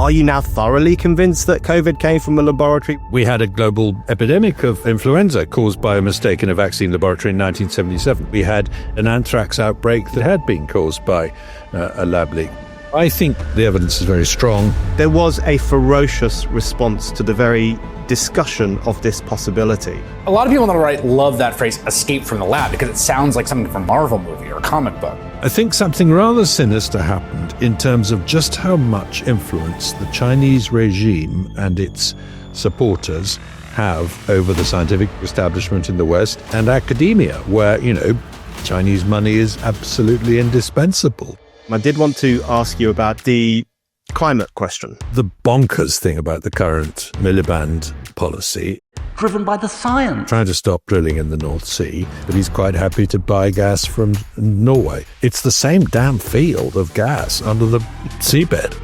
Are you now thoroughly convinced that COVID came from a laboratory? We had a global epidemic of influenza caused by a mistake in a vaccine laboratory in 1977. We had an anthrax outbreak that had been caused by a lab leak. I think the evidence is very strong. There was a ferocious response to the very discussion of this possibility. A lot of people on the right love that phrase, escape from the lab, because it sounds like something from a Marvel movie or a comic book. I think something rather sinister happened in terms of just how much influence the Chinese regime and its supporters have over the scientific establishment in the West and academia, where, Chinese money is absolutely indispensable. I did want to ask you about the climate question. The bonkers thing about the current Miliband policy, driven by the science, trying to stop drilling in the North Sea, but he's quite happy to buy gas from Norway. It's the same damn field of gas under the seabed.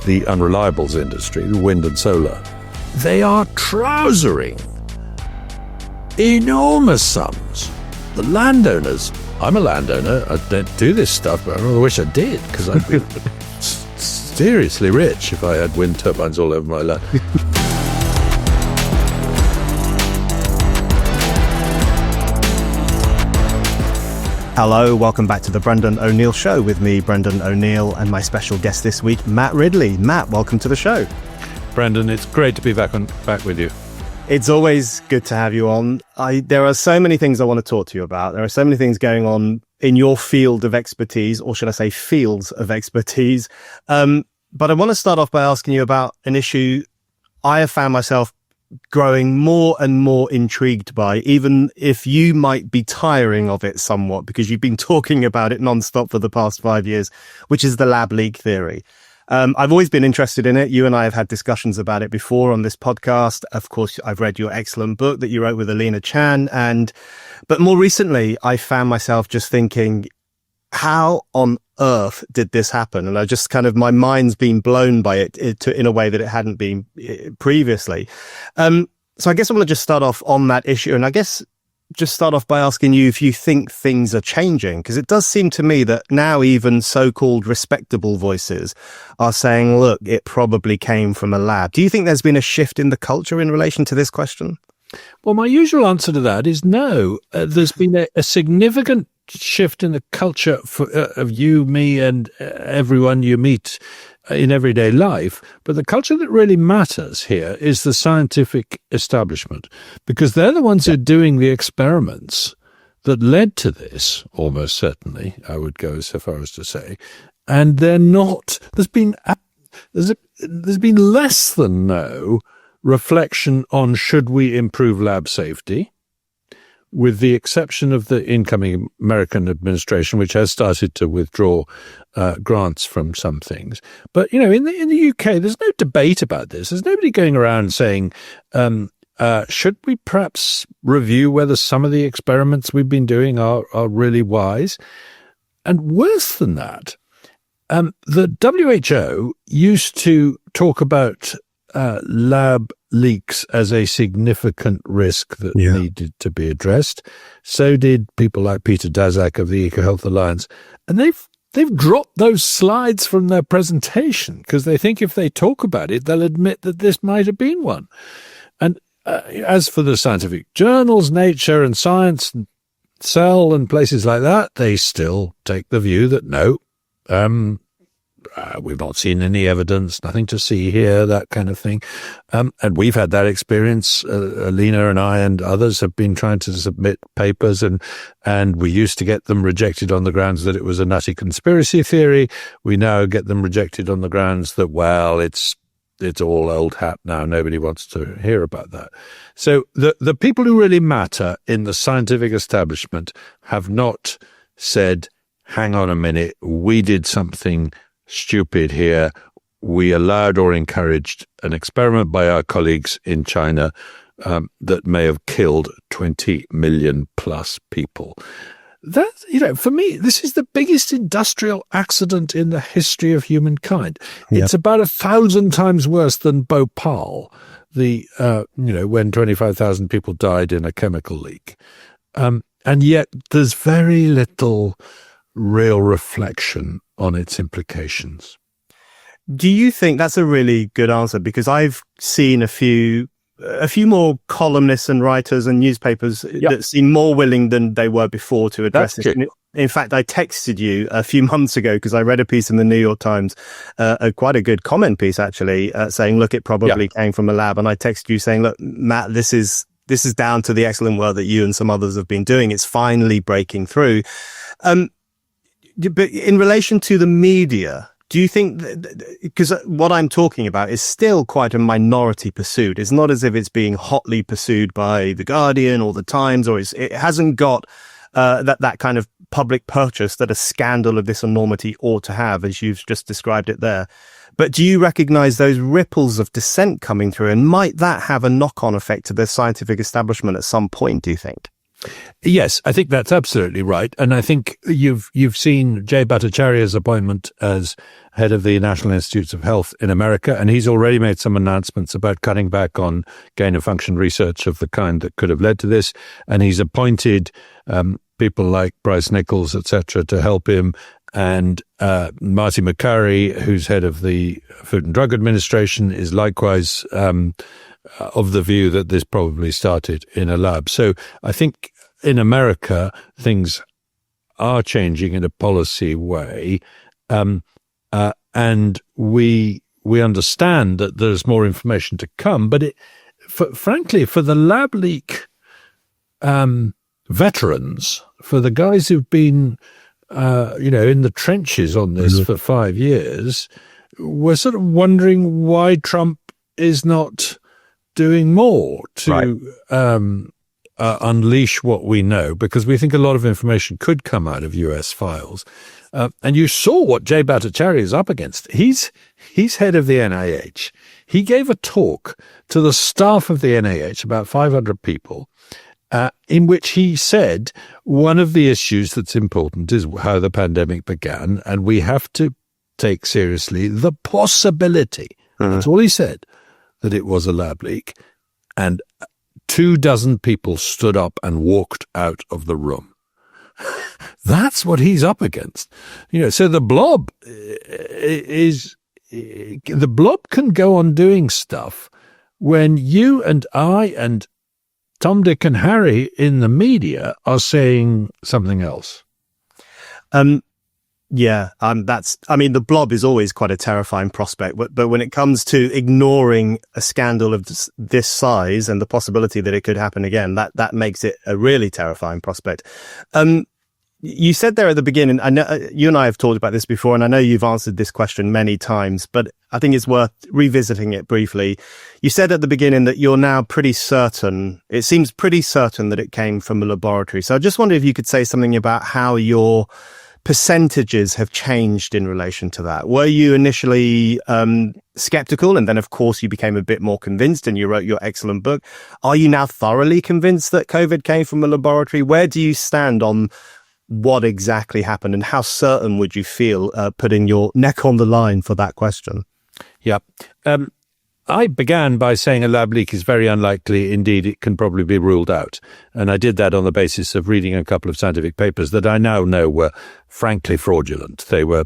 The unreliables industry, the wind and solar, they are trousering enormous sums. The landowners, I'm a landowner, I don't do this stuff, but I really wish I did, because I'd be seriously rich if I had wind turbines all over my land. Hello, welcome back to the Brendan O'Neill Show with me, Brendan O'Neill, and my special guest this week, Matt Ridley. Matt, welcome to the show. Brendan, it's great to be back with you. It's always good to have you on. There are so many things I want to talk to you about. There are so many things going on in your field of expertise, or should I say fields of expertise. But I want to start off by asking you about an issue I have found myself growing more and more intrigued by, even if you might be tiring of it somewhat, because you've been talking about it nonstop for the past 5 years, which is the lab leak theory. I've always been interested in it. You and I have had discussions about it before on this podcast. Of course, I've read your excellent book that you wrote with Alina Chan. But more recently, I found myself just thinking, how on earth did this happen? And I just my mind's been blown by it in a way that it hadn't been previously. So I guess I'm going to just start off on that issue. And I guess just start off by asking you if you think things are changing, because it does seem to me that now even so-called respectable voices are saying, look, it probably came from a lab. Do you think there's been a shift in the culture in relation to this question? Well, my usual answer to that is no. There's been a significant shift in the culture of you, me, and everyone you meet in everyday life. But the culture that really matters here is the scientific establishment, because they're the ones who are doing the experiments that led to this, almost certainly, I would go so far as to say. And they're not, there's been less than no reflection on should we improve lab safety, with the exception of the incoming American administration, which has started to withdraw grants from some things. But, in the UK, there's no debate about this. There's nobody going around saying, should we perhaps review whether some of the experiments we've been doing are really wise? And worse than that, the WHO used to talk about lab leaks as a significant risk that needed to be addressed. So did people like Peter Daszak of the EcoHealth Alliance. And they've dropped those slides from their presentation because they think if they talk about it, they'll admit that this might have been one. And as for the scientific journals, Nature and Science and Cell and places like that, they still take the view that no, we've not seen any evidence, nothing to see here, that kind of thing. And we've had that experience. Alina and I and others have been trying to submit papers, and we used to get them rejected on the grounds that it was a nutty conspiracy theory. We now get them rejected on the grounds that, well, it's all old hat now. Nobody wants to hear about that. So the people who really matter in the scientific establishment have not said, hang on a minute, we did something stupid here. We allowed or encouraged an experiment by our colleagues in China that may have killed 20 million plus people. That, for me, this is the biggest industrial accident in the history of humankind. Yep. It's about 1,000 times worse than Bhopal, when 25,000 people died in a chemical leak. And yet there's very little real reflection on its implications. Do you think that's a really good answer? Because I've seen a few more columnists and writers and newspapers that seem more willing than they were before to address this. In fact, I texted you a few months ago because I read a piece in the New York Times, quite a good comment piece actually, saying, look, it probably came from a lab. And I texted you saying, look, Matt, this is down to the excellent work that you and some others have been doing. It's finally breaking through. But in relation to the media, do you think, because what I'm talking about is still quite a minority pursuit. It's not as if it's being hotly pursued by The Guardian or The Times, or it hasn't got that kind of public purchase that a scandal of this enormity ought to have, as you've just described it there. But do you recognize those ripples of dissent coming through? And might that have a knock-on effect to the scientific establishment at some point, do you think? Yes, I think that's absolutely right. And I think you've seen Jay Bhattacharya's appointment as head of the National Institutes of Health in America, and he's already made some announcements about cutting back on gain-of-function research of the kind that could have led to this. And he's appointed people like Bryce Nichols, etc., to help him. And Marty McCurry, who's head of the Food and Drug Administration, is likewise of the view that this probably started in a lab. So I think in America, things are changing in a policy way. And we understand that there's more information to come. But frankly, for the lab leak veterans, for the guys who've been in the trenches on this for 5 years, we're sort of wondering why Trump is not doing more to unleash what we know, because we think a lot of information could come out of US files. And you saw what Jay Bhattacharya is up against. He's head of the NIH. He gave a talk to the staff of the NIH, about 500 people, in which he said one of the issues that's important is how the pandemic began, and we have to take seriously the possibility, that's all he said, that it was a lab leak. And 24 people stood up and walked out of the room. That's what he's up against. So the blob can go on doing stuff when you and I and Tom, Dick and Harry in the media are saying something else. The blob is always quite a terrifying prospect, but when it comes to ignoring a scandal of this size and the possibility that it could happen again, that makes it a really terrifying prospect. You said there at the beginning, I know you and I have talked about this before, and I know you've answered this question many times, but I think it's worth revisiting it briefly. You said at the beginning that you're now pretty certain, it seems pretty certain that it came from a laboratory. So I just wondered if you could say something about how your percentages have changed in relation to that. Were you initially skeptical, and then of course you became a bit more convinced and you wrote your excellent book? Are you now thoroughly convinced that COVID came from a laboratory? Where do you stand on what exactly happened, and how certain would you feel putting your neck on the line for that question? Yeah. I began by saying a lab leak is very unlikely. Indeed, it can probably be ruled out. And I did that on the basis of reading a couple of scientific papers that I now know were frankly fraudulent. They were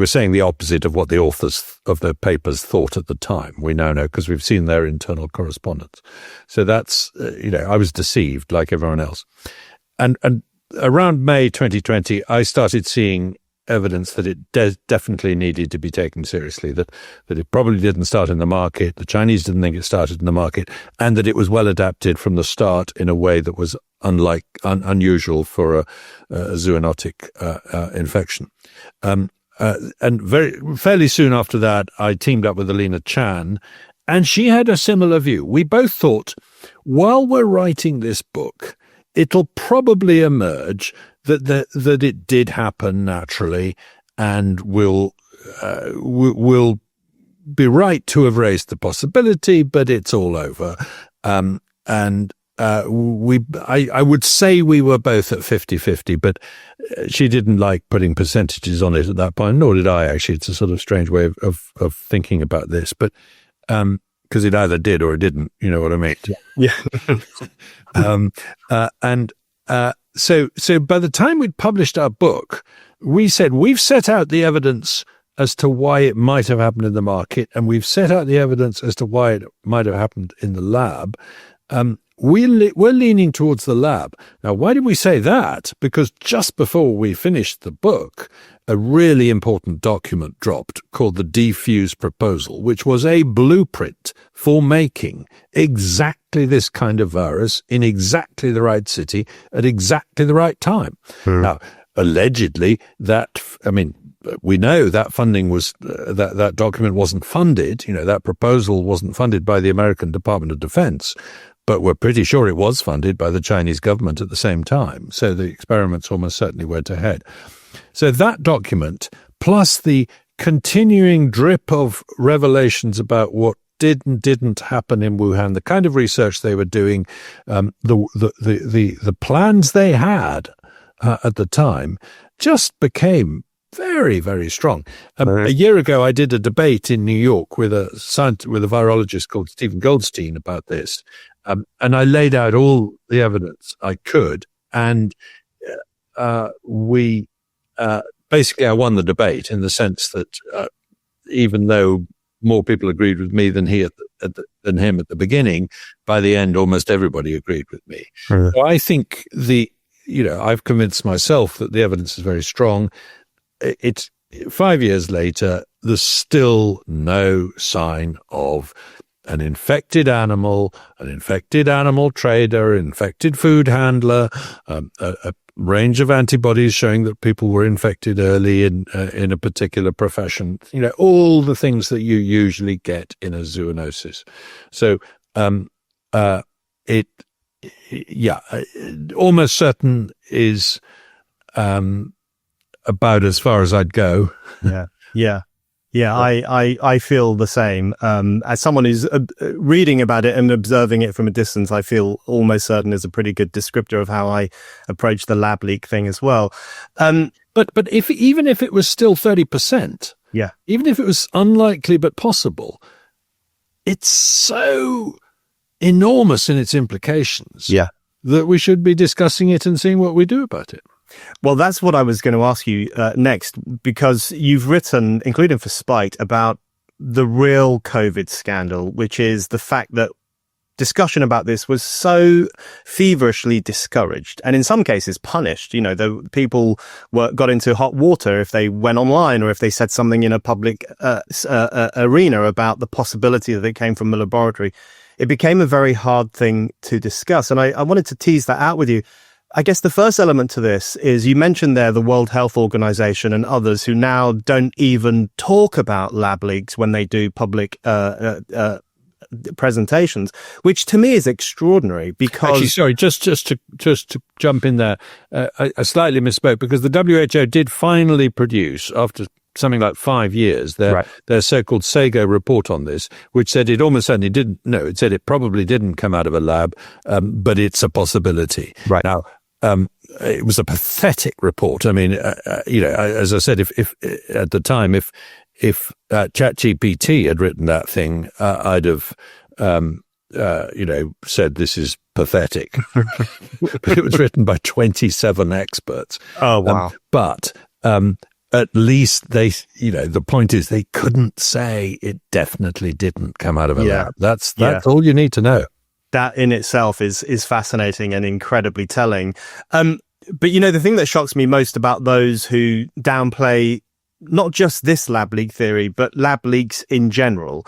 saying the opposite of what the authors of the papers thought at the time. We now know because we've seen their internal correspondence. So that's, I was deceived like everyone else. And around May 2020, I started seeing evidence that it definitely needed to be taken seriously, that it probably didn't start in the market, the Chinese didn't think it started in the market, and that it was well adapted from the start in a way that was unusual for a zoonotic infection. And fairly soon after that, I teamed up with Alina Chan, and she had a similar view. We both thought, while we're writing this book, it'll probably emerge that it did happen naturally, and we'll be right to have raised the possibility, but it's all over. I would say we were both at 50-50, but she didn't like putting percentages on it at that point, nor did I, actually. It's a sort of strange way of thinking about this, but because it either did or it didn't, you know what I mean? Yeah. So by the time we'd published our book, we said, we've set out the evidence as to why it might have happened in the market, and we've set out the evidence as to why it might have happened in the lab. We're leaning towards the lab. Now, why did we say that? Because just before we finished the book, a really important document dropped called the Defuse Proposal, which was a blueprint for making exactly this kind of virus in exactly the right city at exactly the right time. Now, allegedly, we know that funding was that document wasn't funded. That proposal wasn't funded by the American Department of Defense, but we're pretty sure it was funded by the Chinese government at the same time. So the experiments almost certainly went ahead. So that document, plus the continuing drip of revelations about what did and didn't happen in Wuhan, the kind of research they were doing, the plans they had at the time, just became very, very strong. A year ago, I did a debate in New York with a virologist called Stephen Goldstein about this, and I laid out all the evidence I could, and basically I won the debate in the sense that even though more people agreed with me than him at the beginning, by the end, almost everybody agreed with me. So I think I've convinced myself that the evidence is very strong. It's 5 years later, there's still no sign of an infected animal trader, infected food handler, a range of antibodies showing that people were infected early in a particular profession. All the things that you usually get in a zoonosis. So, almost certain is about as far as I'd go. I feel the same. As someone who's reading about it and observing it from a distance, I feel almost certain is a pretty good descriptor of how I approach the lab leak thing as well. But even if it was still 30%, even if it was unlikely but possible, it's so enormous in its implications that we should be discussing it and seeing what we do about it. Well, that's what I was going to ask you next, because you've written, including for Spiked, about the real COVID scandal, which is the fact that discussion about this was so feverishly discouraged and in some cases punished. The people got into hot water if they went online or if they said something in a public arena about the possibility that it came from a laboratory. It became a very hard thing to discuss. And I wanted to tease that out with you. I guess the first element to this is you mentioned there the World Health Organization and others who now don't even talk about lab leaks when they do public presentations, which to me is extraordinary because... Actually, sorry, just to jump in there, I slightly misspoke because the WHO did finally produce, after something like 5 years, their so-called SAGO report on this, which said it almost certainly didn't. No, it said it probably didn't come out of a lab, but it's a possibility. Right. Now, it was a pathetic report. I mean, as I said, if at the time, if ChatGPT had written that thing, I'd have, said this is pathetic. But it was written by 27 experts. Oh, wow. But at least the point is they couldn't say it definitely didn't come out of a lab. That's all you need to know. That in itself is fascinating and incredibly telling. But the thing that shocks me most about those who downplay not just this lab leak theory, but lab leaks in general,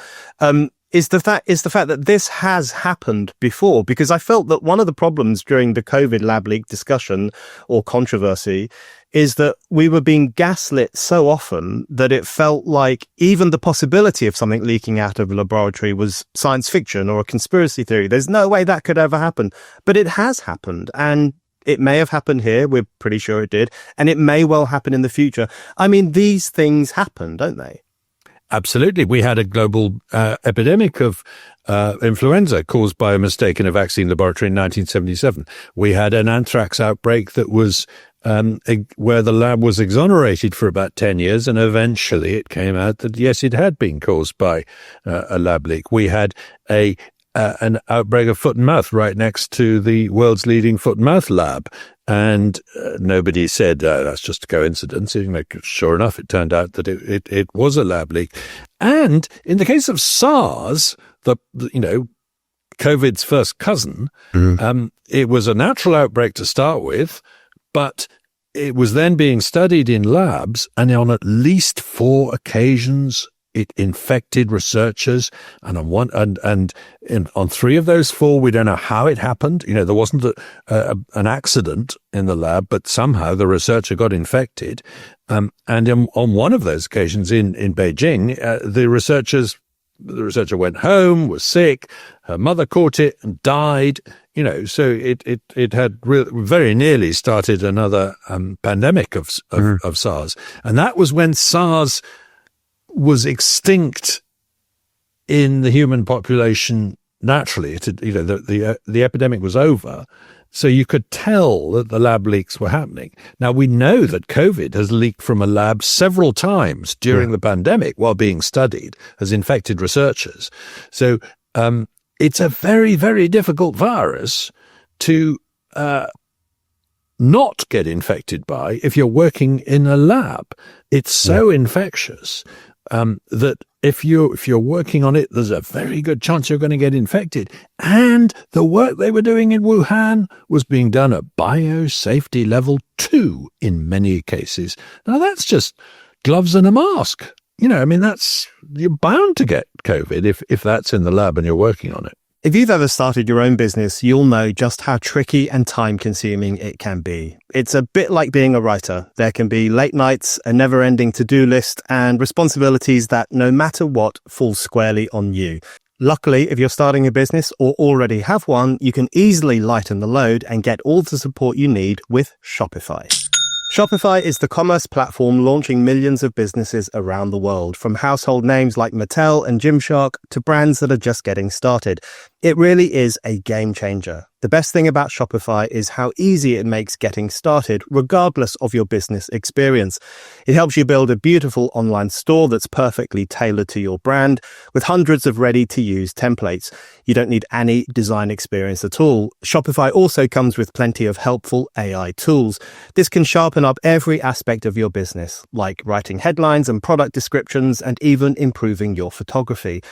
is the fact that this has happened before. Because I felt that one of the problems during the COVID lab leak discussion or controversy is that we were being gaslit so often that it felt like even the possibility of something leaking out of a laboratory was science fiction or a conspiracy theory. There's no way that could ever happen. But it has happened, and it may have happened here. We're pretty sure it did. And it may well happen in the future. I mean, these things happen, don't they? Absolutely. We had a global epidemic of influenza caused by a mistake in a vaccine laboratory in 1977. We had an anthrax outbreak that was where the lab was exonerated for about 10 years, and eventually it came out that, yes, it had been caused by a lab leak. We had a an outbreak of foot and mouth right next to the world's leading foot and mouth lab. And nobody said that's just a coincidence. Sure enough, it turned out that it was a lab leak. And in the case of SARS, COVID's first cousin, it was a natural outbreak to start with, but it was then being studied in labs, and on at least 4 occasions it infected researchers, and on 3 of those 4, we don't know how it happened. There wasn't an accident in the lab, but somehow the researcher got infected. And on one of those occasions in Beijing, the researcher went home, was sick, her mother caught it and died. So it had very nearly started another pandemic of SARS, and that was when SARS was extinct in the human population naturally. The epidemic was over, so you could tell that the lab leaks were happening. Now we know that COVID has leaked from a lab several times during the pandemic while being studied, has infected researchers. So it's a very, very difficult virus to not get infected by if you're working in a lab. It's so infectious that if you're working on it, there's a very good chance you're going to get infected. And the work they were doing in Wuhan was being done at biosafety level 2 in many cases. Now that's just gloves and a mask. You're bound to get COVID if that's in the lab and you're working on it. If you've ever started your own business, you'll know just how tricky and time-consuming it can be. It's a bit like being a writer. There can be late nights, a never-ending to-do list, and responsibilities that, no matter what, fall squarely on you. Luckily, if you're starting a business or already have one, you can easily lighten the load and get all the support you need with Shopify. Shopify is the commerce platform launching millions of businesses around the world, from household names like Mattel and Gymshark to brands that are just getting started. It really is a game changer. The best thing about Shopify is how easy it makes getting started, regardless of your business experience. It helps you build a beautiful online store that's perfectly tailored to your brand, with hundreds of ready-to-use templates. You don't need any design experience at all. Shopify also comes with plenty of helpful AI tools. This can sharpen up every aspect of your business, like writing headlines and product descriptions, and even improving your photography.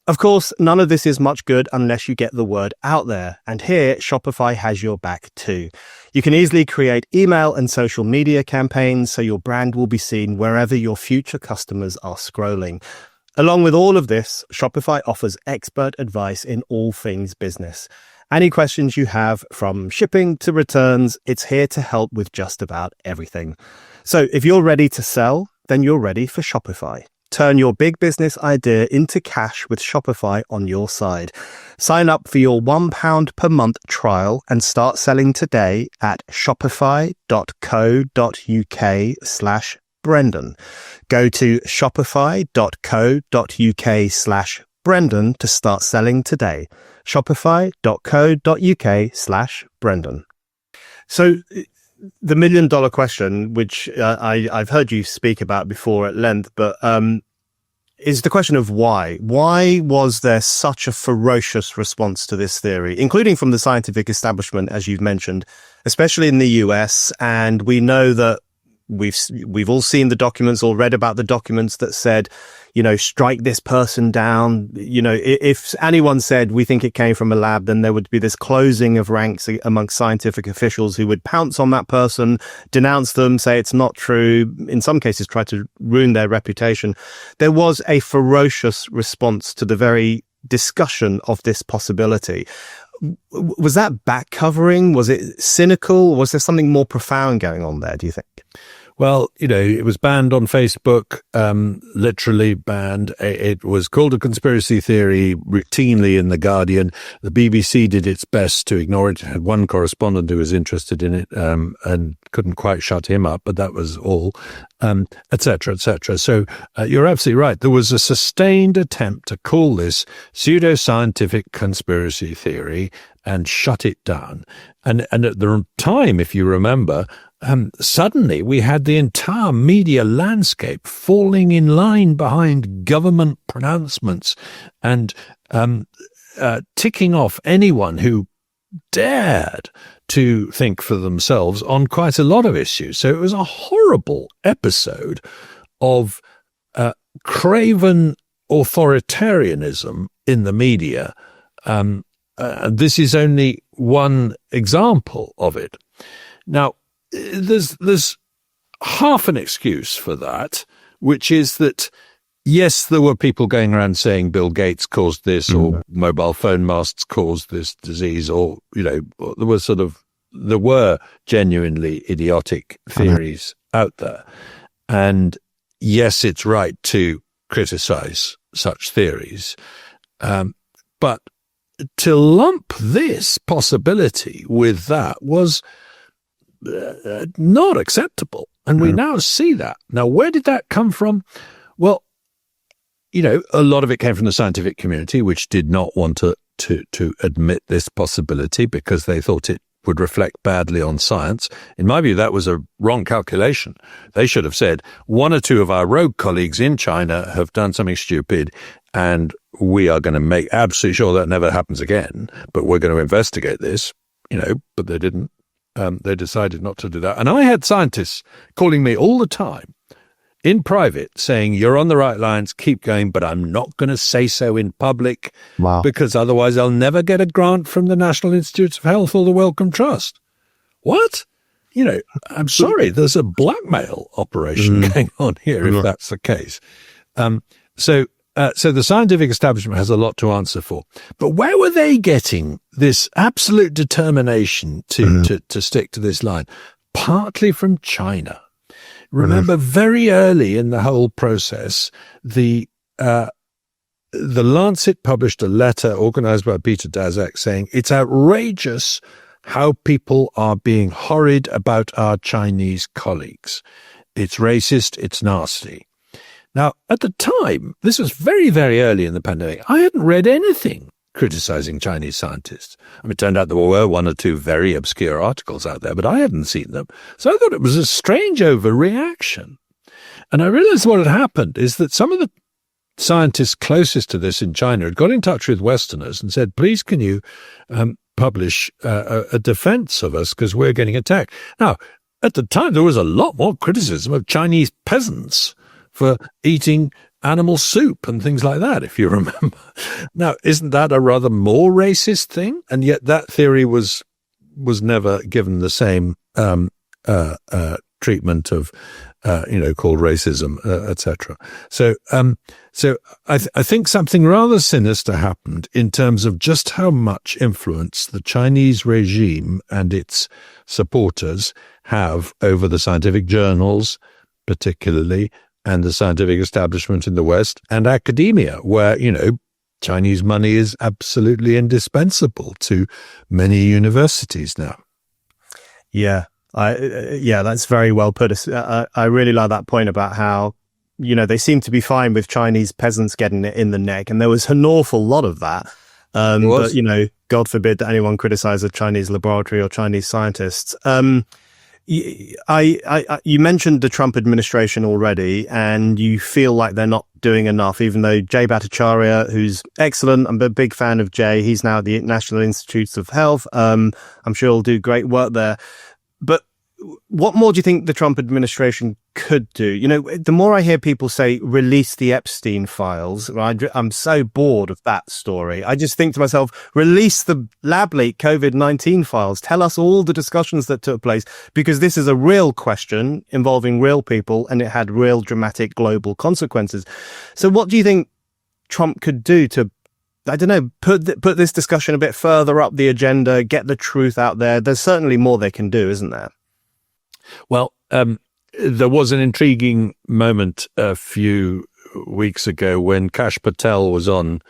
Of course, none of this is much good unless you get the word out there. And here, Shopify has your back too. You can easily create email and social media campaigns so your brand will be seen wherever your future customers are scrolling. Along with all of this, Shopify offers expert advice in all things business. Any questions you have, from shipping to returns, it's here to help with just about everything. So if you're ready to sell, then you're ready for Shopify. Turn your big business idea into cash with Shopify on your side. Sign up for your £1 per month trial and start selling today at shopify.co.uk/Brendan. Go to shopify.co.uk/Brendan to start selling today. Shopify.co.uk/Brendan. So the $1 million question, which I've heard you speak about before at length, but is the question of why. Why was there such a ferocious response to this theory, including from the scientific establishment, as you've mentioned, especially in the US? And we know that we've all seen the documents or read about the documents that said, strike this person down. If anyone said we think it came from a lab, then there would be this closing of ranks amongst scientific officials who would pounce on that person, denounce them, say it's not true, in some cases try to ruin their reputation. There was a ferocious response to the very discussion of this possibility. Was that back covering? Was it cynical? Was there something more profound going on there, do you think? Well, it was banned on Facebook, literally banned. It was called a conspiracy theory routinely in The Guardian. The BBC did its best to ignore it. It had one correspondent who was interested in it and couldn't quite shut him up, but that was all, et cetera, et cetera. So you're absolutely right. There was a sustained attempt to call this pseudoscientific conspiracy theory and shut it down. And at the time, if you remember, suddenly we had the entire media landscape falling in line behind government pronouncements. And ticking off anyone who dared to think for themselves on quite a lot of issues. So it was a horrible episode of craven authoritarianism in the media. This is only one example of it. Now, there's half an excuse for that, which is that, yes, there were people going around saying Bill Gates caused this, or mobile phone masts caused this disease, or, there were genuinely idiotic theories out there. And yes, it's right to criticize such theories. But to lump this possibility with that was not acceptable. And we now see that. Now, where did that come from? Well, a lot of it came from the scientific community, which did not want to admit this possibility because they thought it would reflect badly on science. In my view, that was a wrong calculation. They should have said, one or two of our rogue colleagues in China have done something stupid, and we are going to make absolutely sure that never happens again, but we're going to investigate this, but they didn't. They decided not to do that. And I had scientists calling me all the time in private saying, you're on the right lines, keep going, but I'm not going to say so in public because otherwise I'll never get a grant from the National Institutes of Health or the Wellcome Trust. What? I'm sorry, there's a blackmail operation going on here if that's the case. So the scientific establishment has a lot to answer for. But where were they getting this absolute determination to stick to this line? Partly from China. Remember, very early in the whole process, the Lancet published a letter organized by Peter Daszak saying it's outrageous how people are being horrid about our Chinese colleagues. It's racist, it's nasty. Now, at the time, this was very, very early in the pandemic, I hadn't read anything criticizing Chinese scientists. It turned out there were one or two very obscure articles out there, but I hadn't seen them. So I thought it was a strange overreaction. And I realized what had happened is that some of the scientists closest to this in China had got in touch with Westerners and said, please, can you publish a defense of us because we're getting attacked. Now, at the time, there was a lot more criticism of Chinese peasants for eating animal soup and things like that, if you remember. Now, isn't that a rather more racist thing? And yet that theory was never given the same treatment of, called racism, etc. So I think something rather sinister happened in terms of just how much influence the Chinese regime and its supporters have over the scientific journals, particularly, and the scientific establishment in the West and academia, where, Chinese money is absolutely indispensable to many universities now. Yeah, that's very well put. I really like that point about how, they seem to be fine with Chinese peasants getting it in the neck. And there was an awful lot of that. But, God forbid that anyone criticize a Chinese laboratory or Chinese scientists. You mentioned the Trump administration already, and you feel like they're not doing enough, even though Jay Bhattacharya, who's excellent, I'm a big fan of Jay. He's now at the National Institutes of Health. I'm sure he'll do great work there. But what more do you think the Trump administration could do? The more I hear people say, release the Epstein files, I'm so bored of that story. I just think to myself, release the lab leak COVID-19 files. Tell us all the discussions that took place, because this is a real question involving real people, and it had real dramatic global consequences. So what do you think Trump could do to, put this discussion a bit further up the agenda, get the truth out there? There's certainly more they can do, isn't there? Well, there was an intriguing moment a few weeks ago when Kash Patel was on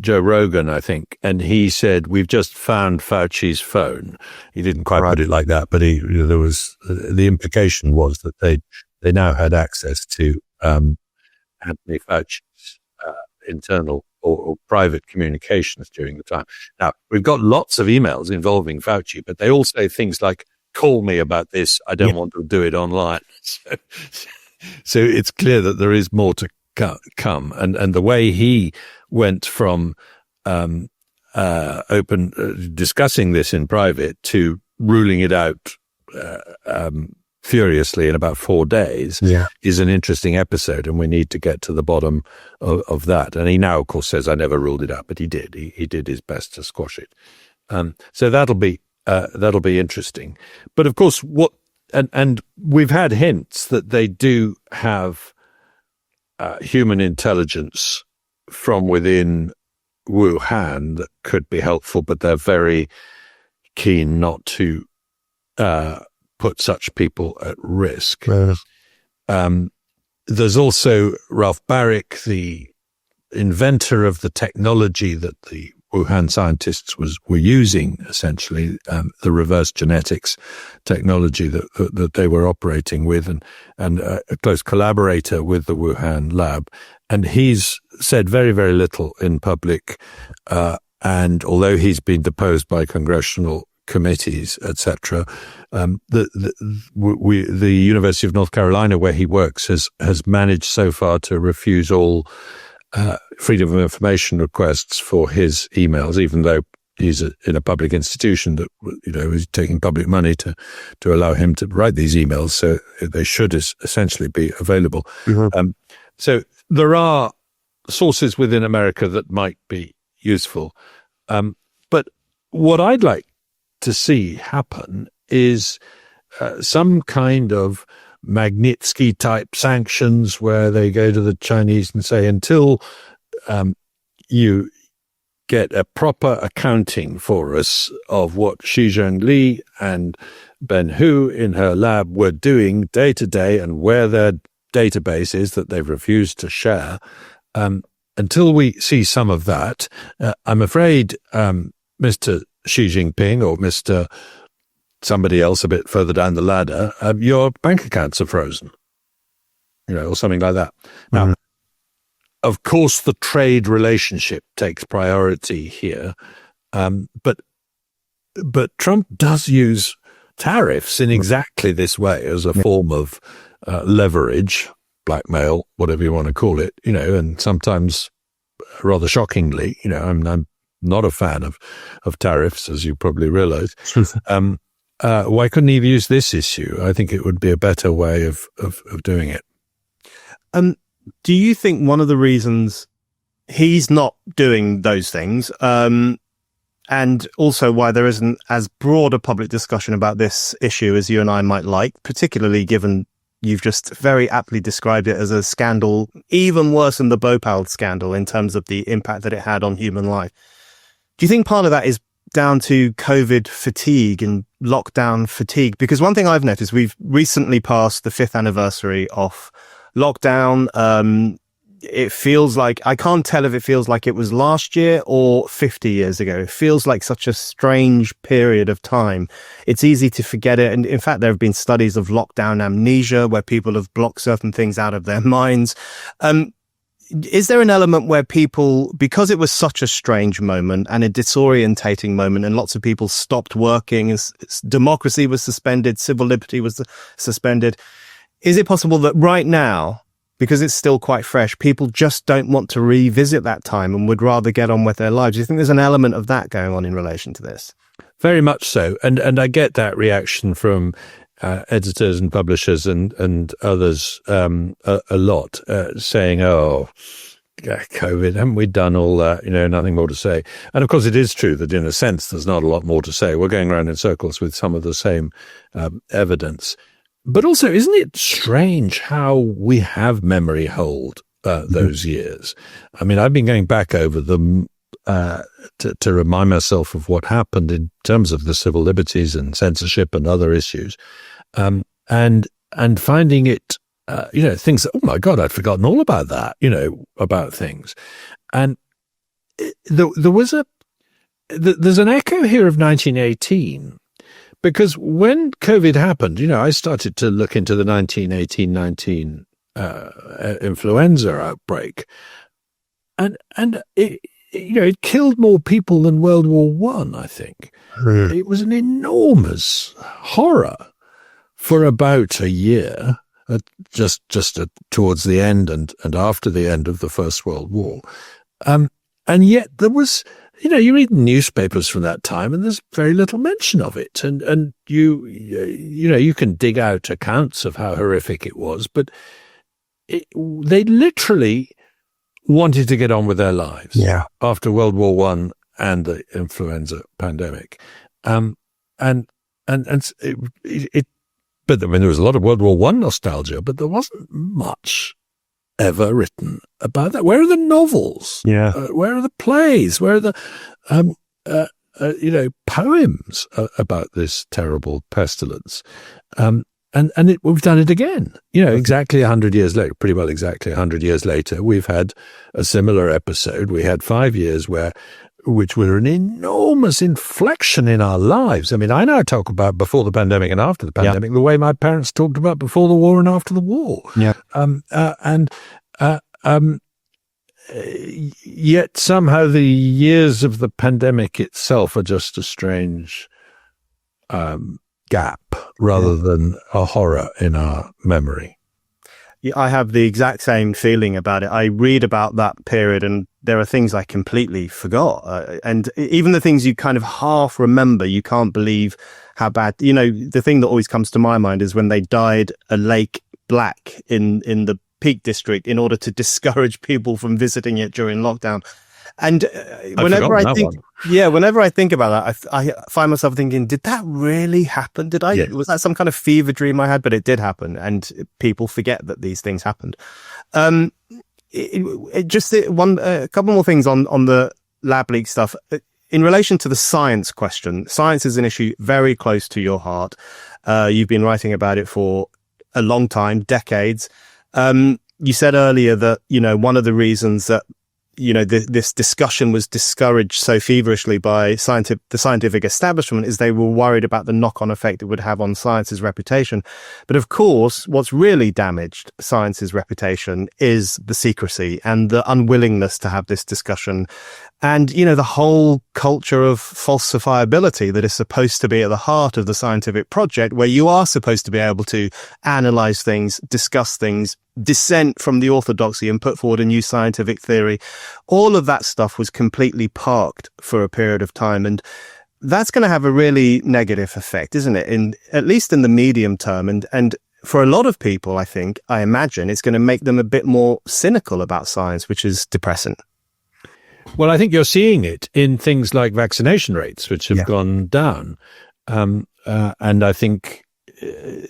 Joe Rogan, I think, and he said, we've just found Fauci's phone. He didn't quite put it like that, but there was, the implication was that they now had access to Anthony Fauci's internal or private communications during the time. Now, we've got lots of emails involving Fauci, but they all say things like, call me about this. I don't want to do it online. So it's clear that there is more to come. And the way he went from discussing this in private to ruling it out furiously in about 4 days is an interesting episode, and we need to get to the bottom of that. And he now, of course, says, I never ruled it out, but he did. He did his best to squash it. So that'll be interesting. But of course, and we've had hints that they do have human intelligence from within Wuhan that could be helpful, but they're very keen not to put such people at risk. There's also Ralph Baric, the inventor of the technology that the Wuhan scientists were using, essentially, the reverse genetics technology that they were operating with, and a close collaborator with the Wuhan lab. And he's said very, very little in public. And although he's been deposed by congressional committees, etc., the University of North Carolina, where he works, has managed so far to refuse all freedom of information requests for his emails, even though he's in a public institution that, is taking public money to allow him to write these emails. So they should essentially be available. Mm-hmm. So there are sources within America that might be useful. But what I'd like to see happen is some kind of Magnitsky type sanctions, where they go to the Chinese and say, until you get a proper accounting for us of what Xi Zhengli and Ben Hu in her lab were doing day to day, and where their database is that they've refused to share, until we see some of that, I'm afraid Mr. Xi Jinping or Mr. somebody else a bit further down the ladder, your bank accounts are frozen, or something like that. Now, of course, the trade relationship takes priority here, but Trump does use tariffs in exactly this way as a form of leverage, blackmail, whatever you want to call it, and sometimes rather shockingly, I'm not a fan of tariffs, as you probably realize. Why couldn't he have used this issue? I think it would be a better way of doing it. Do you think one of the reasons he's not doing those things, and also why there isn't as broad a public discussion about this issue as you and I might like, particularly given you've just very aptly described it as a scandal, even worse than the Bhopal scandal in terms of the impact that it had on human life? Do you think part of that is down to COVID fatigue and lockdown fatigue? Because one thing I've noticed, we've recently passed the 5th anniversary of lockdown. It feels like, I can't tell if it feels like it was last year or 50 years ago. It feels like such a strange period of time. It's easy to forget it. And in fact, there have been studies of lockdown amnesia where people have blocked certain things out of their minds. Is there an element where people, because it was such a strange moment and a disorientating moment, and lots of people stopped working, democracy was suspended, civil liberty was suspended, is it possible that right now, because it's still quite fresh, people just don't want to revisit that time and would rather get on with their lives? Do you think there's an element of that going on in relation to this? Very much so. And I get that reaction from editors and publishers and others a lot, saying, oh, COVID, haven't we done all that? Nothing more to say. And of course, it is true that in a sense, there's not a lot more to say. We're going around in circles with some of the same evidence. But also, isn't it strange how we have memory hold those years? I mean, I've been going back over them to remind myself of what happened in terms of the civil liberties and censorship and other issues, and finding it, things that, oh my God, I'd forgotten all about that, about things. And there's an echo here of 1918. Because when COVID happened, I started to look into the 1918-19 influenza outbreak, and it killed more people than World War I, I think. It was an enormous horror for about a year, just towards the end and after the end of the First World War. And yet there was you read newspapers from that time and there's very little mention of it. And you can dig out accounts of how horrific it was, but they literally wanted to get on with their lives after World War I and the influenza pandemic. But there was a lot of World War I nostalgia, but there wasn't much ever written about that. Where are the novels? Where are the plays? Where are the, poems about this terrible pestilence? We've done it again, exactly 100 years later, pretty well exactly 100 years later. We've had a similar episode. We had 5 years which were an enormous inflection in our lives. I mean, I now talk about before the pandemic and after the pandemic, the way my parents talked about before the war and after the war. Yet somehow the years of the pandemic itself are just a strange gap rather than a horror in our memory. I have the exact same feeling about it. I read about that period and there are things I completely forgot. And even the things you kind of half remember, you can't believe how bad, the thing that always comes to my mind is when they dyed a lake black in the Peak District in order to discourage people from visiting it during lockdown. And whenever I think about that, I find myself thinking, did that really happen? Was that some kind of fever dream I had? But it did happen, and people forget that these things happened. A couple more things on the lab leak stuff. In relation to the science question, science is an issue very close to your heart. You've been writing about it for a long time, decades. You said earlier that, one of the reasons that this discussion was discouraged so feverishly by the scientific establishment is they were worried about the knock-on effect it would have on science's reputation. But of course, what's really damaged science's reputation is the secrecy and the unwillingness to have this discussion. And, the whole culture of falsifiability that is supposed to be at the heart of the scientific project, where you are supposed to be able to analyze things, discuss things, dissent from the orthodoxy and put forward a new scientific theory. All of that stuff was completely parked for a period of time. And that's going to have a really negative effect, isn't it? At least in the medium term. And for a lot of people, I imagine it's going to make them a bit more cynical about science, which is depressing. Well, I think you're seeing it in things like vaccination rates, which have gone down. And I think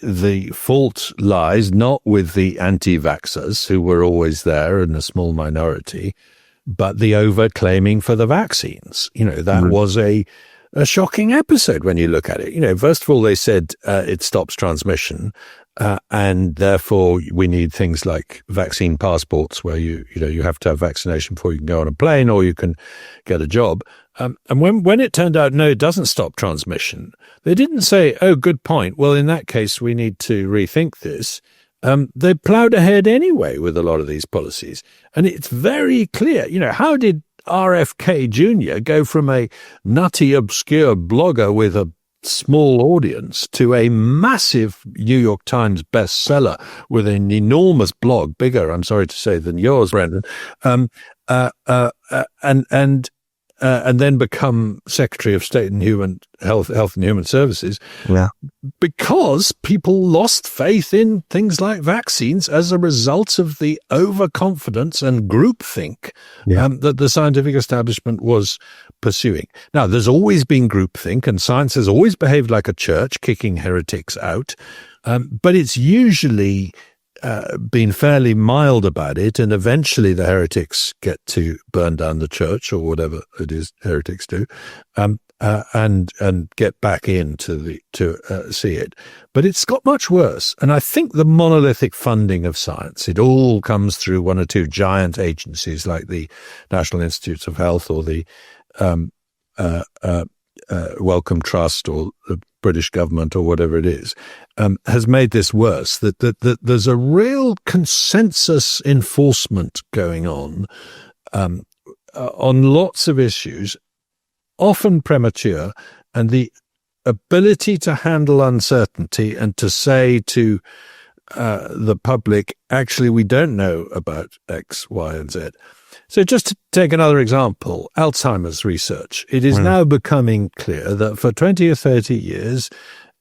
the fault lies not with the anti-vaxxers, who were always there in a small minority, but the over-claiming for the vaccines. That was a shocking episode when you look at it. First of all, they said it stops transmission. And therefore we need things like vaccine passports where you have to have vaccination before you can go on a plane or you can get a job. And when it turned out, no, it doesn't stop transmission, they didn't say, oh, good point. Well, in that case, we need to rethink this. They plowed ahead anyway with a lot of these policies. And it's very clear, how did RFK Jr. go from a nutty, obscure blogger with a small audience to a massive New York Times bestseller with an enormous blog, bigger, I'm sorry to say, than yours, Brendan, and then become Secretary of State in Health and Human Services, because people lost faith in things like vaccines as a result of the overconfidence and groupthink that the scientific establishment was pursuing. Now, there's always been groupthink, and science has always behaved like a church, kicking heretics out, but it's usually been fairly mild about it, and eventually the heretics get to burn down the church or whatever it is heretics do, and get back in to see it. But it's got much worse, and I think the monolithic funding of science, it all comes through one or two giant agencies like the National Institutes of Health or the Wellcome Trust or the British government or whatever it is, has made this worse, that there's a real consensus enforcement going on lots of issues, often premature, and the ability to handle uncertainty and to say to the public, actually, we don't know about X, Y, and Z. So just to take another example, Alzheimer's research. It is now becoming clear that for 20 or 30 years,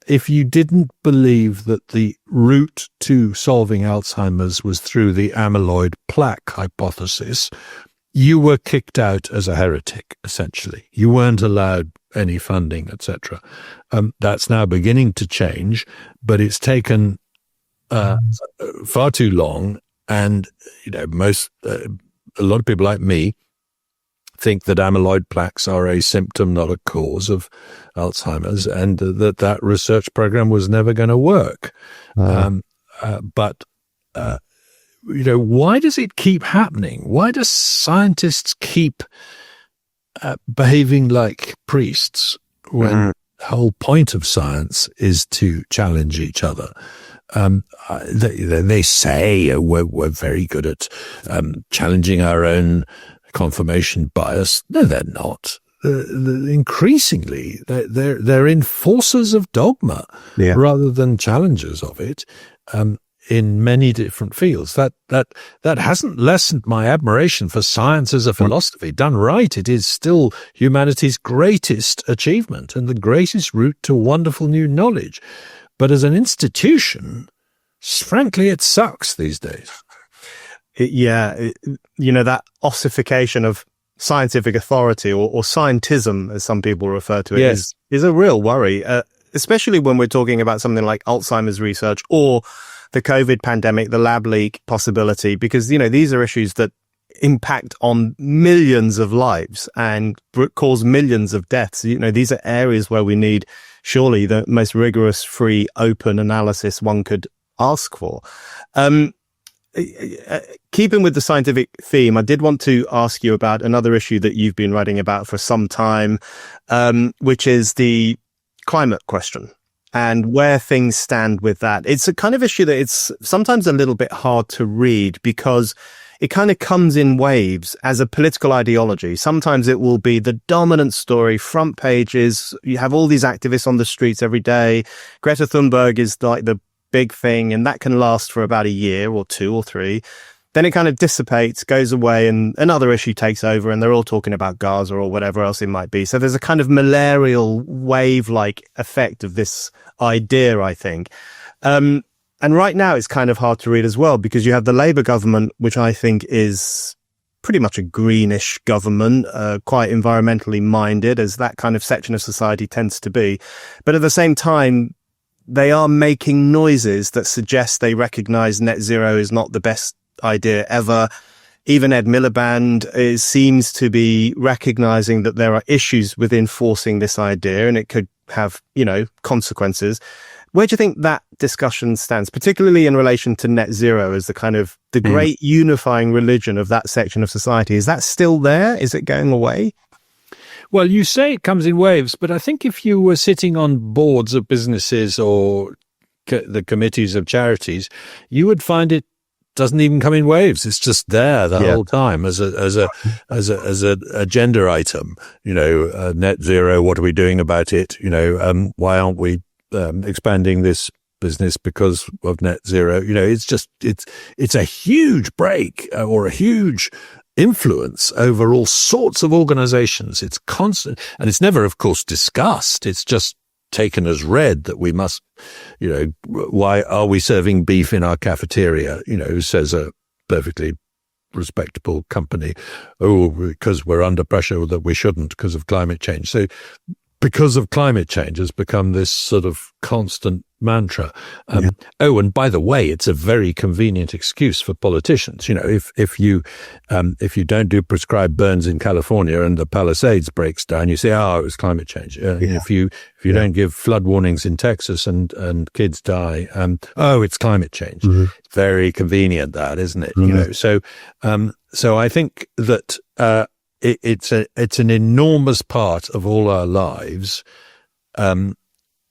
if you didn't believe that the route to solving Alzheimer's was through the amyloid plaque hypothesis, you were kicked out as a heretic, essentially. You weren't allowed any funding, etc. That's now beginning to change, but it's taken far too long. And, a lot of people like me think that amyloid plaques are a symptom, not a cause of Alzheimer's, and that research program was never going to work. But why does it keep happening? Why do scientists keep behaving like priests when the whole point of science is to challenge each other? They say we're very good at challenging our own confirmation bias. No, they're not. Increasingly, they're enforcers of dogma rather than challengers of it. In many different fields, that hasn't lessened my admiration for science as a philosophy. Done right, it is still humanity's greatest achievement and the greatest route to wonderful new knowledge. But as an institution, frankly, it sucks these days. That ossification of scientific authority or scientism, as some people refer to it, is a real worry, especially when we're talking about something like Alzheimer's research or the COVID pandemic, the lab leak possibility, because, these are issues that impact on millions of lives and cause millions of deaths. These are areas where we need surely the most rigorous, free, open analysis one could ask for. Keeping with the scientific theme, I did want to ask you about another issue that you've been writing about for some time, which is the climate question and where things stand with that. It's a kind of issue that it's sometimes a little bit hard to read because it kind of comes in waves as a political ideology. Sometimes it will be the dominant story, front pages. You have all these activists on the streets every day. Greta Thunberg is like the big thing, and that can last for about a year or 2 or 3. Then it kind of dissipates, goes away, and another issue takes over, and they're all talking about Gaza or whatever else it might be. So there's a kind of malarial wave-like effect of this idea, I think. And right now it's kind of hard to read as well because you have the Labour government, which I think is pretty much a greenish government, quite environmentally minded, as that kind of section of society tends to be. But at the same time, they are making noises that suggest they recognise net zero is not the best idea ever. Even Ed Miliband seems to be recognising that there are issues with enforcing this idea and it could have, consequences. Where do you think that discussion stands, particularly in relation to net zero as the kind of the great unifying religion of that section of society? Is that still there? Is it going away? Well, you say it comes in waves, but I think if you were sitting on boards of businesses or the committees of charities, you would find it doesn't even come in waves. It's just there the whole time as a agenda item. Net zero. What are we doing about it? Why aren't we expanding this business because of net zero? It's a huge break or a huge influence over all sorts of organizations. It's constant, and it's never, of course, discussed. It's just taken as read that we must, why are we serving beef in our cafeteria? Says a perfectly respectable company. Oh, because we're under pressure that we shouldn't because of climate change. So because of climate change has become this sort of constant mantra. Oh, and by the way, it's a very convenient excuse for politicians. If you don't do prescribed burns in California and the Palisades breaks down, you say, it was climate change. If you don't give flood warnings in Texas and kids die, it's climate change. Mm-hmm. It's very convenient, that, isn't it? Mm-hmm. So I think that it's an enormous part of all our lives.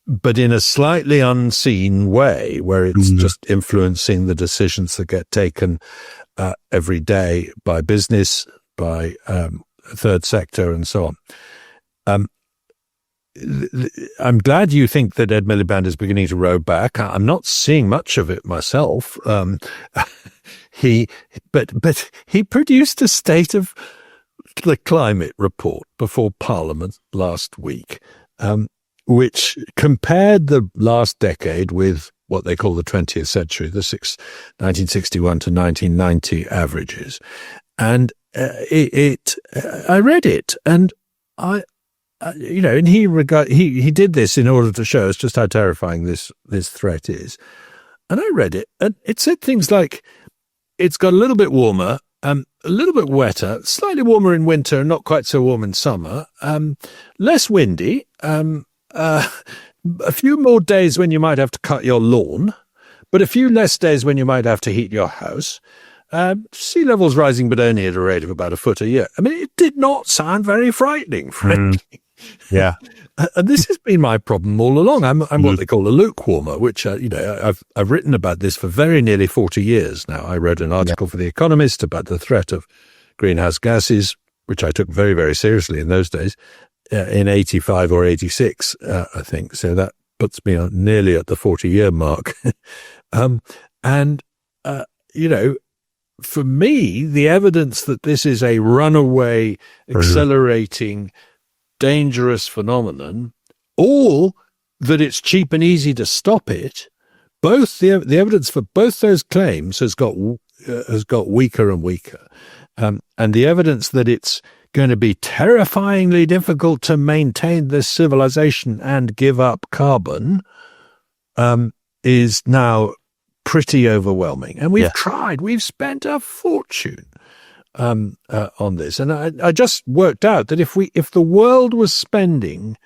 But in a slightly unseen way, where it's just influencing the decisions that get taken every day by business, by third sector, and so on. I'm glad you think that Ed Miliband is beginning to row back. I'm not seeing much of it myself. But he produced a state of the climate report before Parliament last week, which compared the last decade with what they call the 20th century, the 1961 to 1990 averages. And I read it, and and he did this in order to show us just how terrifying this threat is. And I read it, and it said things like, it's got a little bit warmer, a little bit wetter, slightly warmer in winter, not quite so warm in summer, less windy, a few more days when you might have to cut your lawn, but a few less days when you might have to heat your house. Sea levels rising, but only at a rate of about a foot a year. I mean, it did not sound very frightening, frankly. Yeah. And this has been my problem all along. I'm what they call a lukewarmer, which, I've written about this for very nearly 40 years now. I wrote an article for The Economist about the threat of greenhouse gases, which I took very, very seriously in those days, in 85 or 86, I think. So that puts me on nearly at the 40-year mark. For me, the evidence that this is a runaway, accelerating, dangerous phenomenon, or that it's cheap and easy to stop it, both the evidence for both those claims has got weaker and weaker, and the evidence that it's going to be terrifyingly difficult to maintain this civilization and give up carbon is now pretty overwhelming. And we've tried. We've spent a fortune on this. And I just worked out that if the world was spending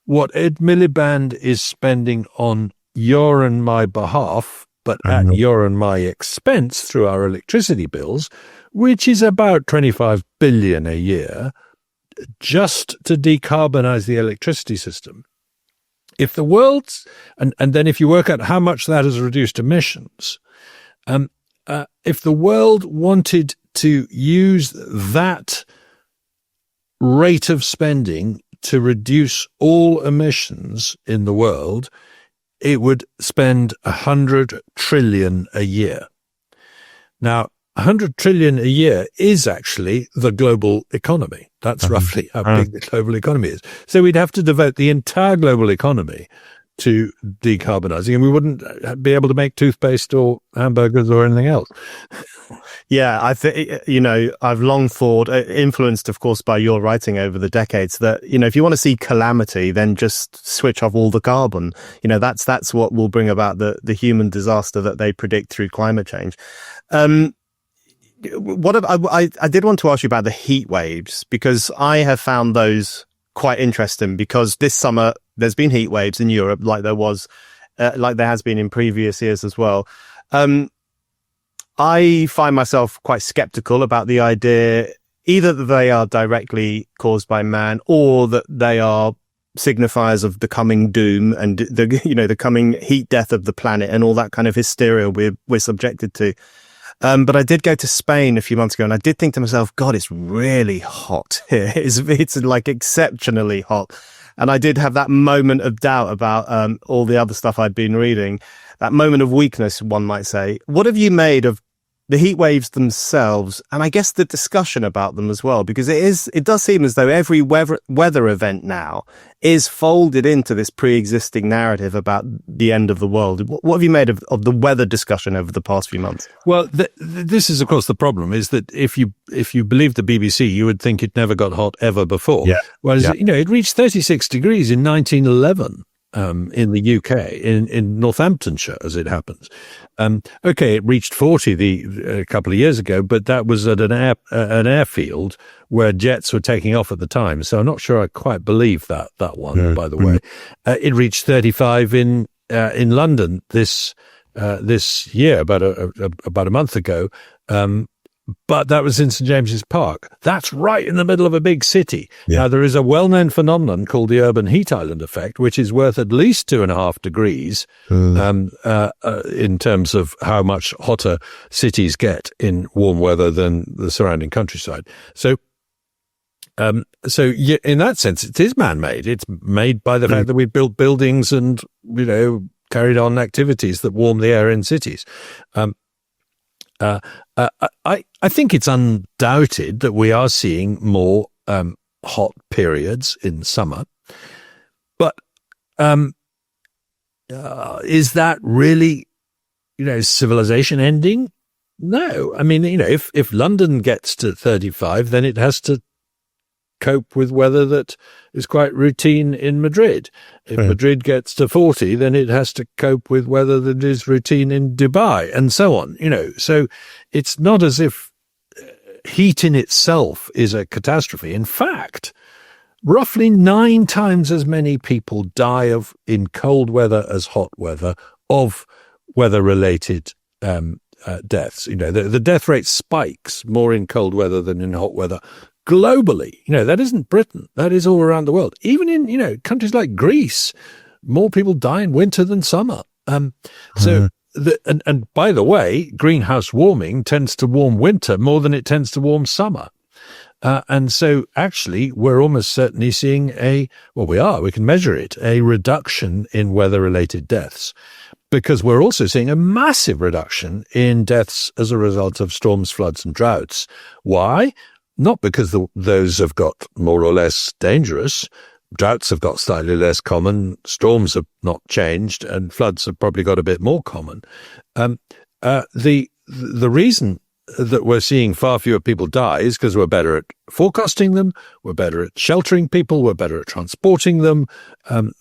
what Ed Miliband is spending on your and my behalf, but at your and my expense through our electricity bills, which is about 25 billion a year, just to decarbonize the electricity system. If the world's, and then if you work out how much that has reduced emissions, if the world wanted to use that rate of spending to reduce all emissions in the world, it would spend 100 trillion a year. Now, 100 trillion a year is actually the global economy. That's roughly how big the global economy is. So we'd have to devote the entire global economy to decarbonizing, and we wouldn't be able to make toothpaste or hamburgers or anything else. Yeah, I think, I've long thought, influenced, of course, by your writing over the decades, that, if you want to see calamity, then just switch off all the carbon. That's what will bring about the human disaster that they predict through climate change. I did want to ask you about the heat waves, because I have found those quite interesting, because this summer there's been heat waves in Europe, like there has been in previous years as well. I find myself quite skeptical about the idea either that they are directly caused by man, or that they are signifiers of the coming doom and the coming heat death of the planet and all that kind of hysteria we're subjected to. But I did go to Spain a few months ago, and I did think to myself, God, it's really hot here. It's like exceptionally hot. And I did have that moment of doubt about all the other stuff I'd been reading, that moment of weakness, one might say. What have you made of the heat waves themselves, and I guess the discussion about them as well? Because it does seem as though every weather event now is folded into this pre-existing narrative about the end of the world. What have you made of the weather discussion over the past few months? Well, this is, of course, the problem, is that if you believe the BBC, you would think it never got hot ever before. Yeah. Whereas, it reached 36 degrees in 1911. In the UK, in Northamptonshire, as it happens. It reached 40 a couple of years ago, but that was at an airfield where jets were taking off at the time. So I'm not sure I quite believe that one, by the way. It reached 35 in London this year, about a month ago. But that was in St. James's Park. That's right in the middle of a big city. Yeah. Now, there is a well-known phenomenon called the urban heat island effect, which is worth at least 2.5 degrees in terms of how much hotter cities get in warm weather than the surrounding countryside. So So in that sense, it is man-made. It's made by the fact that we built buildings and, carried on activities that warm the air in cities. I think it's undoubted that we are seeing more hot periods in summer, but is that really, civilization ending? No. I mean, if London gets to 35, then it has to cope with weather that is quite routine in Madrid. If Madrid gets to 40, then it has to cope with weather that is routine in Dubai, and so on. So it's not as if heat in itself is a catastrophe. In fact, roughly 9 times as many people die in cold weather as hot weather of weather-related deaths. The death rate spikes more in cold weather than in hot weather globally. That isn't Britain. That is all around the world. Even in, countries like Greece, more people die in winter than summer. So, and by the way, greenhouse warming tends to warm winter more than it tends to warm summer. And so actually we're almost certainly seeing we can measure it, a reduction in weather-related deaths, because we're also seeing a massive reduction in deaths as a result of storms, floods and droughts. Why? Not because those have got more or less dangerous. Droughts have got slightly less common. Storms have not changed, and floods have probably got a bit more common. The reason that we're seeing far fewer people die is because we're better at forecasting them, we're better at sheltering people, we're better at transporting them,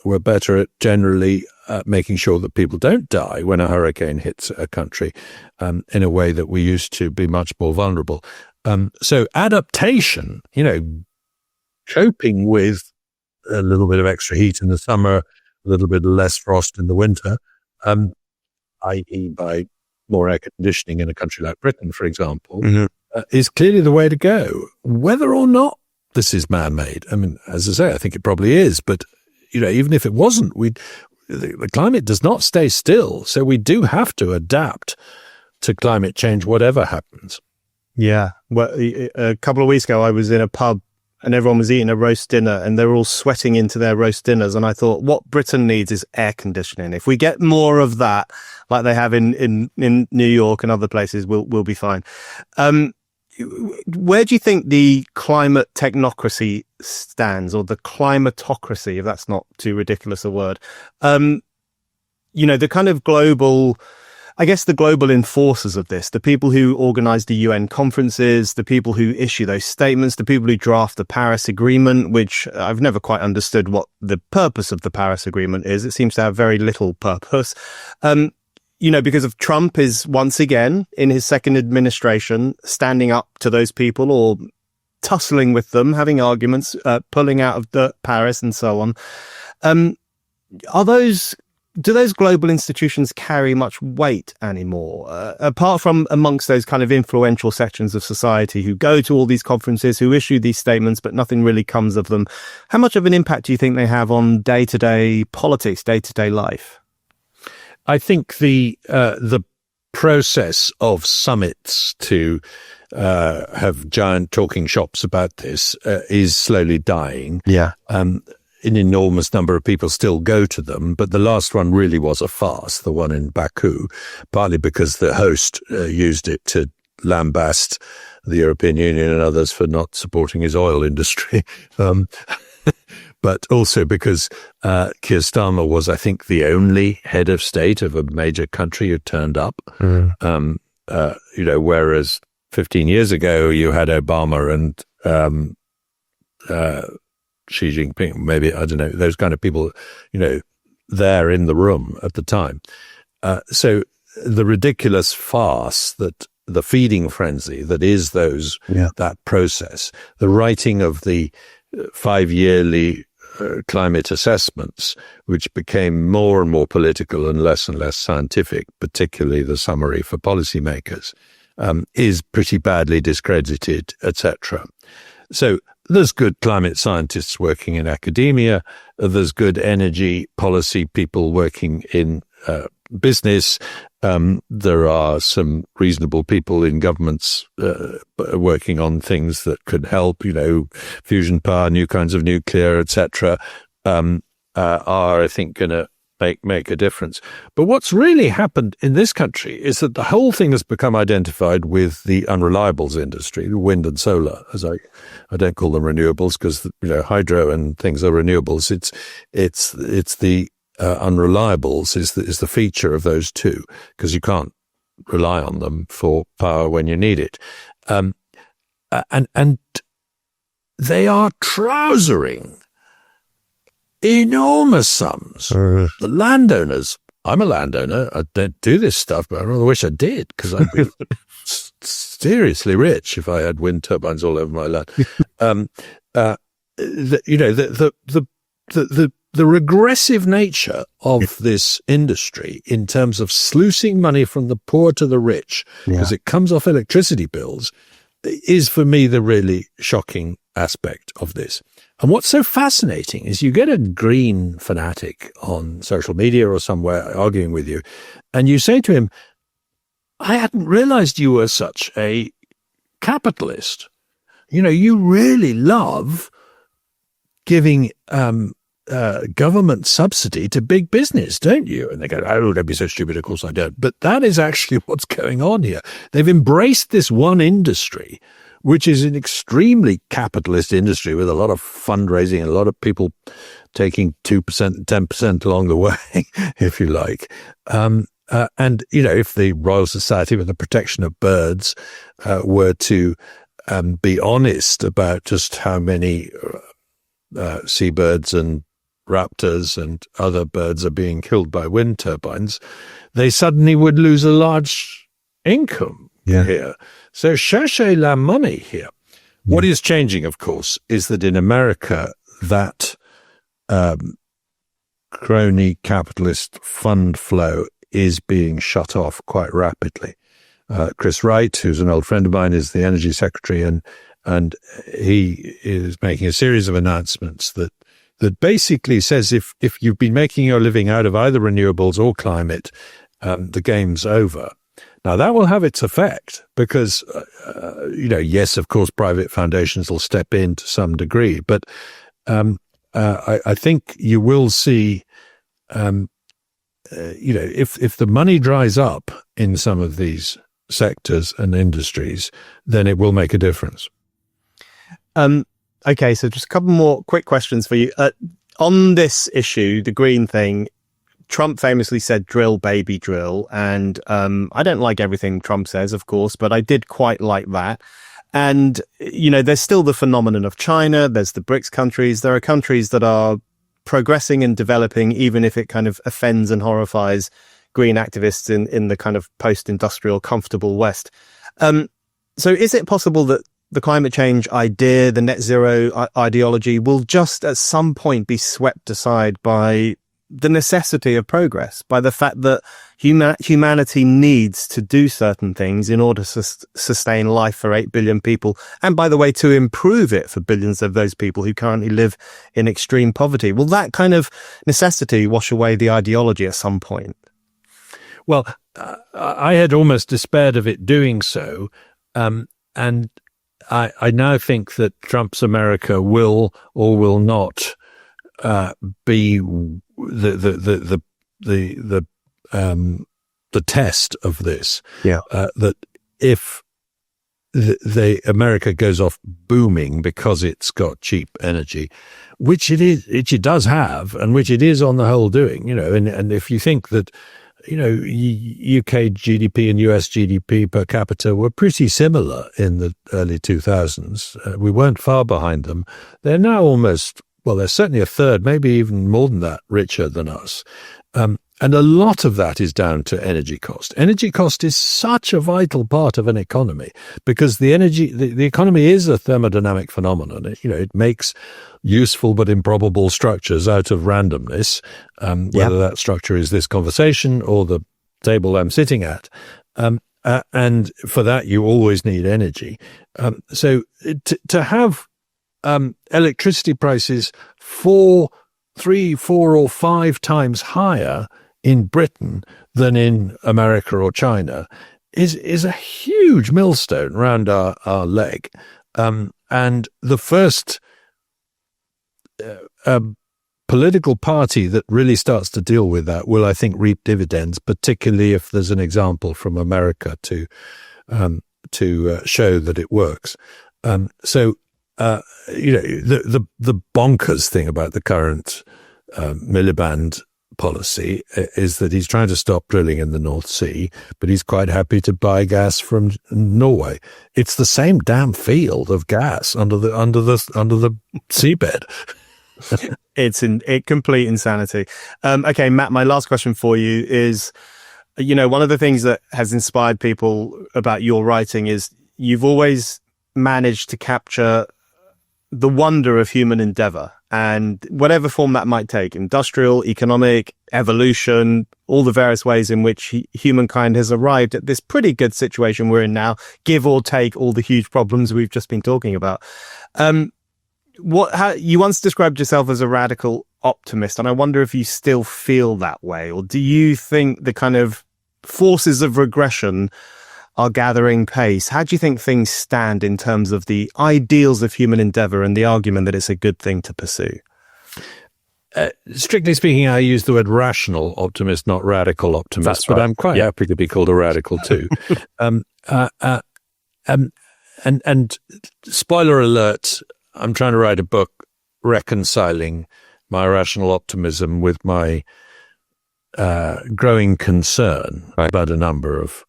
we're better at generally making sure that people don't die when a hurricane hits a country in a way that we used to be much more vulnerable. So adaptation, coping with a little bit of extra heat in the summer, a little bit less frost in the winter, i.e. by more air conditioning in a country like Britain, for example, is clearly the way to go. Whether or not this is man-made, I mean, as I say, I think it probably is, but, even if it wasn't, the climate does not stay still, so we do have to adapt to climate change, whatever happens. Yeah. Well, a couple of weeks ago, I was in a pub and everyone was eating a roast dinner and they were all sweating into their roast dinners. And I thought, what Britain needs is air conditioning. If we get more of that, like they have in New York and other places, we'll be fine. Where do you think the climate technocracy stands, or the climatocracy, if that's not too ridiculous a word? The kind of global, I guess the global enforcers of this, the people who organize the UN conferences, the people who issue those statements, the people who draft the Paris Agreement, which I've never quite understood what the purpose of the Paris Agreement is. It seems to have very little purpose. Because of Trump is once again in his second administration standing up to those people or tussling with them, having arguments, pulling out of the Paris and so on. Do those global institutions carry much weight anymore? Apart from amongst those kind of influential sections of society who go to all these conferences, who issue these statements, but nothing really comes of them. How much of an impact do you think they have on day-to-day politics, day-to-day life? I think the process of summits to have giant talking shops about this is slowly dying. Yeah. An enormous number of people still go to them, but the last one really was a farce, the one in Baku, partly because the host used it to lambast the European Union and others for not supporting his oil industry. But also because Keir Starmer was, I think, the only head of state of a major country who turned up. Whereas 15 years ago you had Obama and Xi Jinping, maybe, I don't know, those kind of people, there in the room at the time. So the ridiculous farce that the feeding frenzy that is that process, the writing of the 5-yearly climate assessments, which became more and more political and less scientific, particularly the summary for policymakers, is pretty badly discredited, etc. So there's good climate scientists working in academia. There's good energy policy people working in business. There are some reasonable people in governments working on things that could help, fusion power, new kinds of nuclear, etc., are, I think, going to make a difference. But what's really happened in this country is that the whole thing has become identified with the unreliables industry, wind and solar, as I don't call them renewables because, hydro and things are renewables. It's the unreliables is the feature of those two, because you can't rely on them for power when you need it. And they are trousering enormous sums. The landowners, I'm a landowner, I don't do this stuff, but I rather wish I did, because I'd be seriously rich if I had wind turbines all over my land. The regressive nature of this industry in terms of sluicing money from the poor to the rich, because it comes off electricity bills, is for me the really shocking aspect of this. And what's so fascinating is you get a green fanatic on social media or somewhere arguing with you, and you say to him, I hadn't realized you were such a capitalist. You really love giving government subsidy to big business, don't you? And they go, oh, don't be so stupid. Of course I don't. But that is actually what's going on here. They've embraced this one industry, which is an extremely capitalist industry with a lot of fundraising and a lot of people taking 2% and 10% along the way, if you like. And, if the Royal Society for the Protection of Birds were to be honest about just how many seabirds and raptors and other birds are being killed by wind turbines, they suddenly would lose a large income here. So cherchez la money here. What is changing, of course, is that in America, that crony capitalist fund flow is being shut off quite rapidly. Chris Wright, who's an old friend of mine, is the energy secretary, and he is making a series of announcements that basically says if you've been making your living out of either renewables or climate, the game's over. Now, that will have its effect because, yes, of course, private foundations will step in to some degree, but I think you will see, if the money dries up in some of these sectors and industries, then it will make a difference. Okay, so just a couple more quick questions for you. On this issue, the green thing, Trump famously said, drill, baby, drill. And I don't like everything Trump says, of course, but I did quite like that. And, there's still the phenomenon of China. There's the BRICS countries. There are countries that are progressing and developing, even if it kind of offends and horrifies green activists in the kind of post-industrial comfortable West. So is it possible that the climate change idea, the net zero ideology will just at some point be swept aside by the necessity of progress, by the fact that humanity needs to do certain things in order to sustain life for 8 billion people, and by the way, to improve it for billions of those people who currently live in extreme poverty? Will that kind of necessity wash away the ideology at some point? Well, I had almost despaired of it doing so, and I now think that Trump's America will or will not be the test of this. That if the America goes off booming because it's got cheap energy, which it does have, and which it is on the whole doing, and if you think that, UK GDP and US GDP per capita were pretty similar in the early 2000s. We weren't far behind them. They're now almost, they're certainly a third, maybe even more than that, richer than us. And a lot of that is down to energy cost. Energy cost is such a vital part of an economy because the economy is a thermodynamic phenomenon. It makes useful but improbable structures out of randomness, whether that structure is this conversation or the table I'm sitting at. And for that, you always need energy. So to have electricity prices 3, 4, or 5 times higher in Britain than in America or China is a huge millstone around our leg. And the first political party that really starts to deal with that will, I think, reap dividends, particularly if there's an example from America to show that it works. The bonkers thing about the current Miliband policy is that he's trying to stop drilling in the North Sea, but he's quite happy to buy gas from Norway. It's the same damn field of gas under the seabed. It's complete insanity. Okay, Matt, my last question for you is, one of the things that has inspired people about your writing is you've always managed to capture the wonder of human endeavor, and whatever form that might take, industrial, economic, evolution, all the various ways in which humankind has arrived at this pretty good situation we're in now, give or take all the huge problems we've just been talking about. You once described yourself as a radical optimist, and I wonder if you still feel that way, or do you think the kind of forces of regression are gathering pace? How do you think things stand in terms of the ideals of human endeavor and the argument that it's a good thing to pursue? Strictly speaking, I use the word rational optimist, not radical optimist. That's but right. I'm quite happy to be called a radical too. And spoiler alert, I'm trying to write a book reconciling my rational optimism with my growing concern about a number of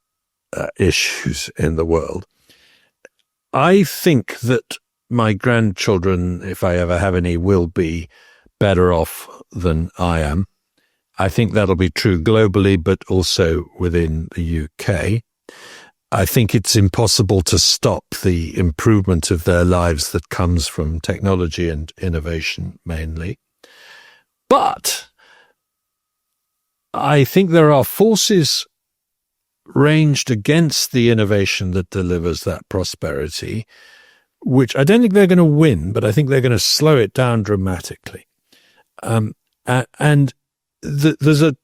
issues in the world. I think that my grandchildren, if I ever have any, will be better off than I am. I think that'll be true globally, but also within the UK. I think it's impossible to stop the improvement of their lives that comes from technology and innovation mainly. But I think there are forces ranged against the innovation that delivers that prosperity, which I don't think they're going to win, but I think they're going to slow it down dramatically. There's a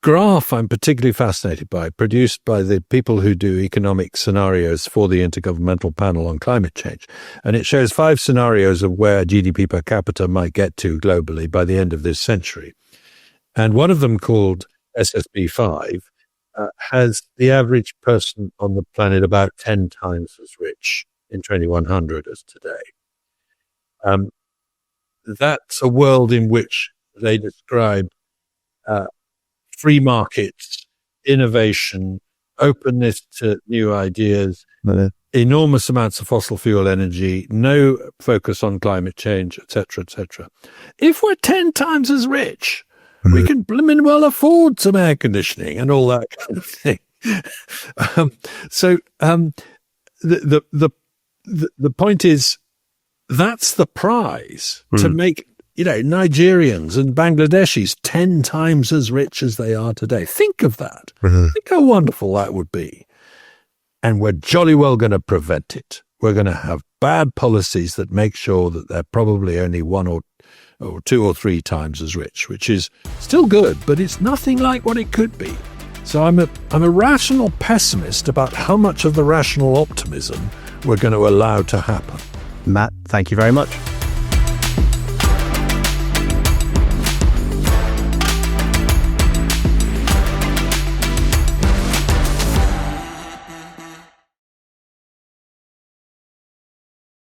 graph I'm particularly fascinated by, produced by the people who do economic scenarios for the Intergovernmental Panel on Climate Change. And it shows 5 scenarios of where GDP per capita might get to globally by the end of this century. And one of them, called SSB 5, has the average person on the planet about 10 times as rich in 2100 as today. That's a world in which they describe free markets, innovation, openness to new ideas, enormous amounts of fossil fuel energy, no focus on climate change, etc., etc. If we're 10 times as rich, we can blimmin' well afford some air conditioning and all that kind of thing. The point is, that's the prize, to make Nigerians and Bangladeshis 10 times as rich as they are today. Think of that. Think how wonderful that would be. And we're jolly well going to prevent it. We're going to have bad policies that make sure that they're probably only 1 or 2 or 3 times as rich, which is still good, but it's nothing like what it could be. So I'm a rational pessimist about how much of the rational optimism we're going to allow to happen. Matt, thank you very much.